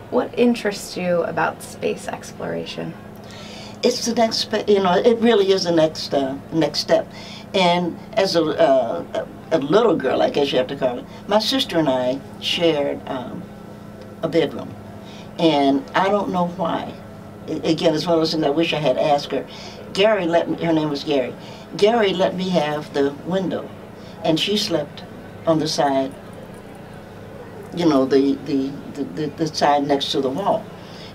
What interests you about space exploration? It's the next, it really is the next step. And as a little girl, I guess you have to call it, my sister and I shared a bedroom. And I don't know why. Again, it's one of those things I wish I had asked her. Gary let me, her name was Gary. Gary let me have the window, and she slept on the side, you know, the side next to the wall.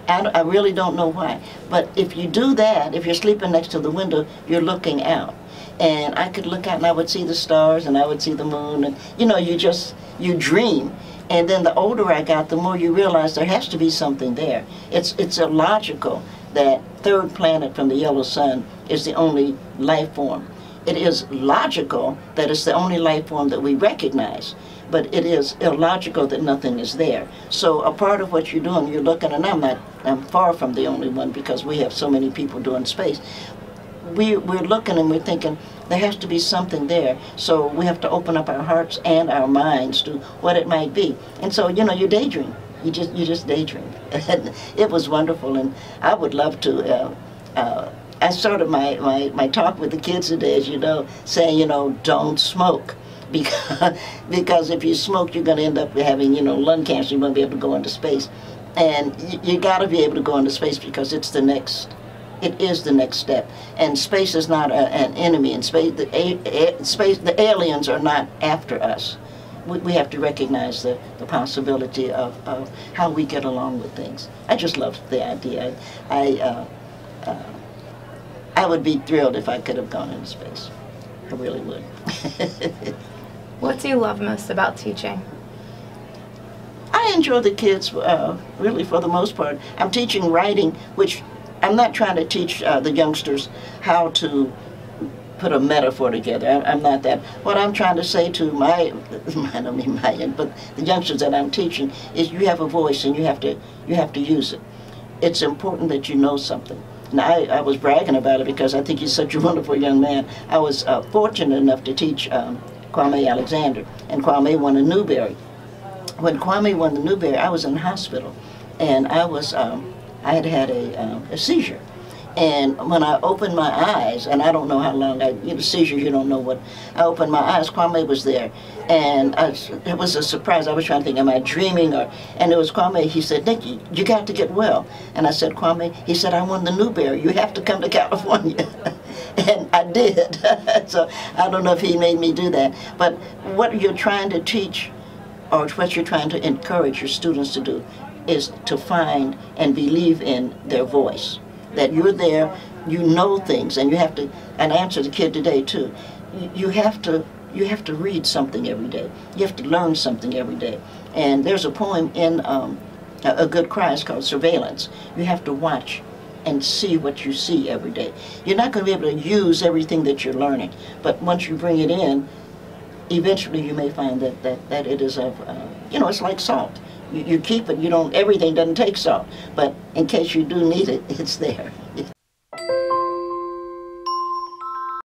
I really don't know why. But if you do that, if you're sleeping next to the window, you're looking out. And I could look out and I would see the stars and I would see the moon, and you know, you dream. And then the older I got, the more you realize there has to be something there. It's illogical that third planet from the yellow sun is the only life form. It is logical that it's the only life form that we recognize, but it is illogical that nothing is there. So a part of what you're doing, you're looking, and I'm far from the only one because we have so many people doing space. We're looking and we're thinking there has to be something there, so we have to open up our hearts and our minds to what it might be. And so, you know, you daydream. You just daydream. And it was wonderful, and I would love to. I started my talk with the kids today, as you know, saying, you know, don't smoke. Because if you smoke, you're going to end up having, you know, lung cancer. You won't be able to go into space. And you got to be able to go into space because it is the next step. And space is not an enemy. And the aliens are not after us. We have to recognize the possibility of how we get along with things. I just love the idea. I would be thrilled if I could have gone into space. I really would. What do you love most about teaching? I enjoy the kids, really, for the most part. I'm teaching writing, which I'm not trying to teach the youngsters how to put a metaphor together. I'm not that. What I'm trying to say to I don't mean but the youngsters that I'm teaching is you have a voice and you have to use it. It's important that you know something. And I was bragging about it because I think he's such a wonderful young man. I was fortunate enough to teach Kwame Alexander, and Kwame won a Newbery. When Kwame won the Newbery, I was in the hospital, and I had had a seizure. And when I opened my eyes, and I don't know how long, seizures, you don't know what, I opened my eyes, Kwame was there. And it was a surprise. I was trying to think, am I dreaming? And it was Kwame. He said, Nikki, you got to get well. And I said, Kwame, he said, I won the Newbery. You have to come to California. And I did. So I don't know if he made me do that. But what you're trying to teach, or what you're trying to encourage your students to do, is to find and believe in their voice. That you're there, you know things, and you have to, and I answer the kid today too, you have to read something every day. You have to learn something every day. And there's a poem in A Good Cry, it's called Surveillance. You have to watch and see what you see every day. You're not going to be able to use everything that you're learning, but once you bring it in, eventually you may find that it is of, it's like salt. You keep it, everything doesn't take salt, but in case you do need it, it's there.